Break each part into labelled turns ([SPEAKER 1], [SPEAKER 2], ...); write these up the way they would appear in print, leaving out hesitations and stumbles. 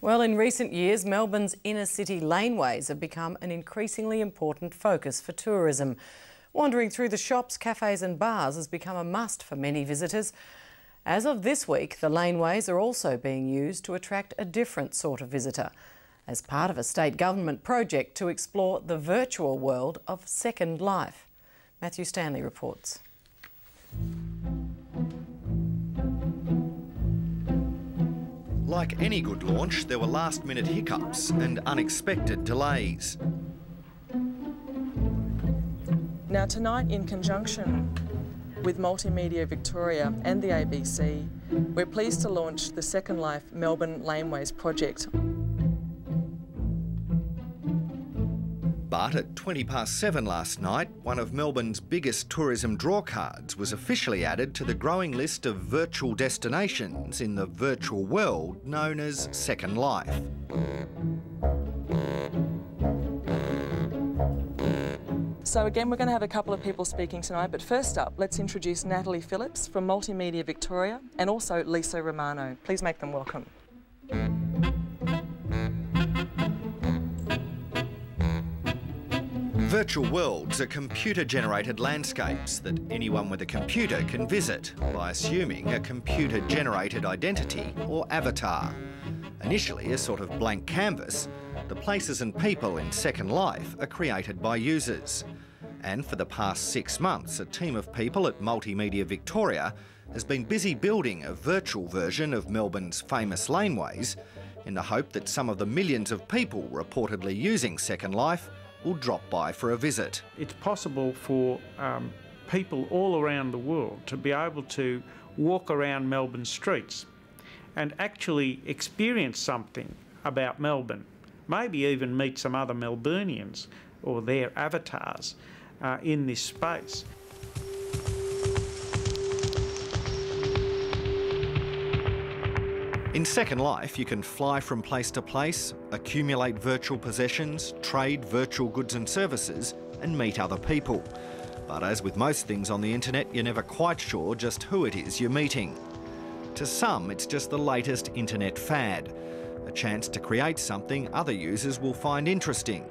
[SPEAKER 1] Well, in recent years, Melbourne's inner city laneways have become an increasingly important focus for tourism. Wandering through the shops, cafes and bars has become a must for many visitors. As of this week, the laneways are also being used to attract a different sort of visitor, as part of a state government project to explore the virtual world of Second Life. Matthew Stanley reports.
[SPEAKER 2] Like any good launch, there were last-minute hiccups and unexpected delays.
[SPEAKER 3] Now tonight, in conjunction with Multimedia Victoria and the ABC, we're pleased to launch the Second Life Melbourne Laneways project.
[SPEAKER 2] But at 7:20 last night, one of Melbourne's biggest tourism drawcards was officially added to the growing list of virtual destinations in the virtual world known as Second Life.
[SPEAKER 3] So again, we're going to have a couple of people speaking tonight, but first up, let's introduce Natalie Phillips from Multimedia Victoria and also Lisa Romano. Please make them welcome.
[SPEAKER 2] Virtual worlds are computer-generated landscapes that anyone with a computer can visit by assuming a computer-generated identity or avatar. Initially a sort of blank canvas, the places and people in Second Life are created by users. And for the past 6 months, a team of people at Multimedia Victoria has been busy building a virtual version of Melbourne's famous laneways in the hope that some of the millions of people reportedly using Second Life will drop by for a visit.
[SPEAKER 4] It's possible for people all around the world to be able to walk around Melbourne streets and actually experience something about Melbourne, maybe even meet some other Melburnians or their avatars in this space.
[SPEAKER 2] In Second Life, you can fly from place to place, accumulate virtual possessions, trade virtual goods and services, and meet other people. But as with most things on the internet, you're never quite sure just who it is you're meeting. To some, it's just the latest internet fad, a chance to create something other users will find interesting,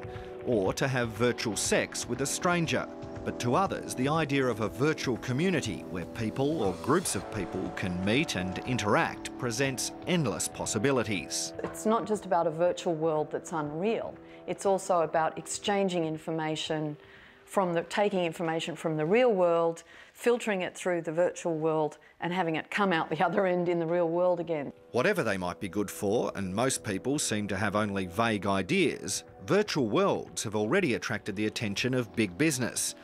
[SPEAKER 2] or to have virtual sex with a stranger. But to others, the idea of a virtual community where people or groups of people can meet and interact presents endless possibilities.
[SPEAKER 5] It's not just about a virtual world that's unreal. It's also about exchanging information taking information from the real world, filtering it through the virtual world and having it come out the other end in the real world again.
[SPEAKER 2] Whatever they might be good for, and most people seem to have only vague ideas, virtual worlds have already attracted the attention of big business.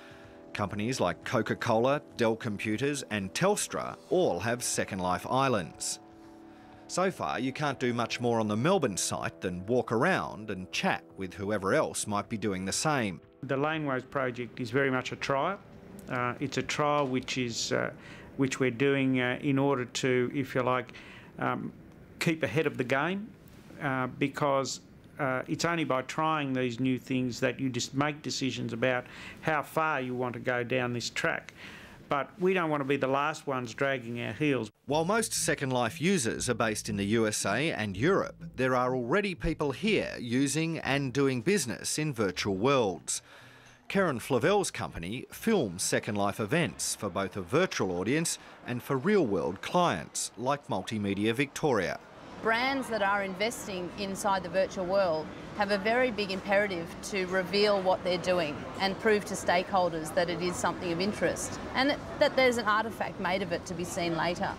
[SPEAKER 2] Companies like Coca-Cola, Dell Computers and Telstra all have Second Life islands. So far, you can't do much more on the Melbourne site than walk around and chat with whoever else might be doing the same.
[SPEAKER 4] The Laneways project is very much a trial. It's a trial which we're doing in order to, if you like, keep ahead of the game, because it's only by trying these new things that you just make decisions about how far you want to go down this track. But we don't want to be the last ones dragging our heels.
[SPEAKER 2] While most Second Life users are based in the USA and Europe, there are already people here using and doing business in virtual worlds. Keren Flavell's company films Second Life events for both a virtual audience and for real-world clients like Multimedia Victoria.
[SPEAKER 6] Brands that are investing inside the virtual world have a very big imperative to reveal what they're doing and prove to stakeholders that it is something of interest and that there's an artefact made of it to be seen later.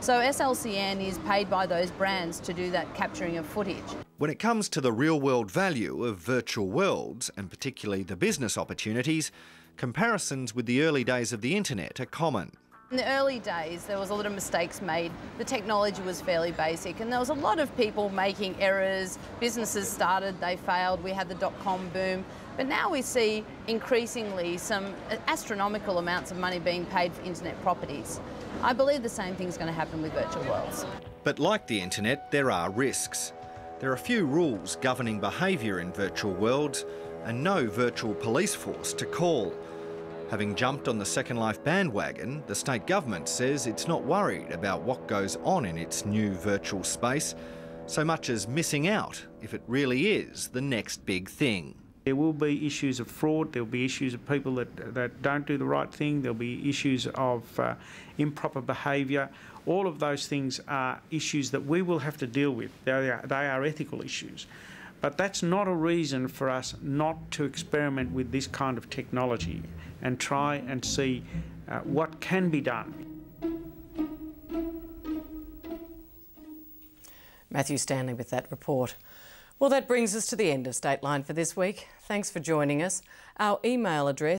[SPEAKER 6] So SLCN is paid by those brands to do that capturing of footage.
[SPEAKER 2] When it comes to the real-world value of virtual worlds, and particularly the business opportunities, comparisons with the early days of the internet are common.
[SPEAKER 6] In the early days, there was a lot of mistakes made. The technology was fairly basic and there was a lot of people making errors. Businesses started, they failed. We had the dot-com boom. But now we see increasingly some astronomical amounts of money being paid for internet properties. I believe the same thing's going to happen with virtual worlds.
[SPEAKER 2] But like the internet, there are risks. There are few rules governing behaviour in virtual worlds and no virtual police force to call. Having jumped on the Second Life bandwagon, the state government says it's not worried about what goes on in its new virtual space, so much as missing out if it really is the next big thing.
[SPEAKER 4] There will be issues of fraud, there'll be issues of people that don't do the right thing, there'll be issues of improper behaviour. All of those things are issues that we will have to deal with. They are ethical issues. But that's not a reason for us not to experiment with this kind of technology and try and see what can be done.
[SPEAKER 1] Matthew Stanley with that report. Well, that brings us to the end of Stateline for this week. Thanks for joining us. Our email address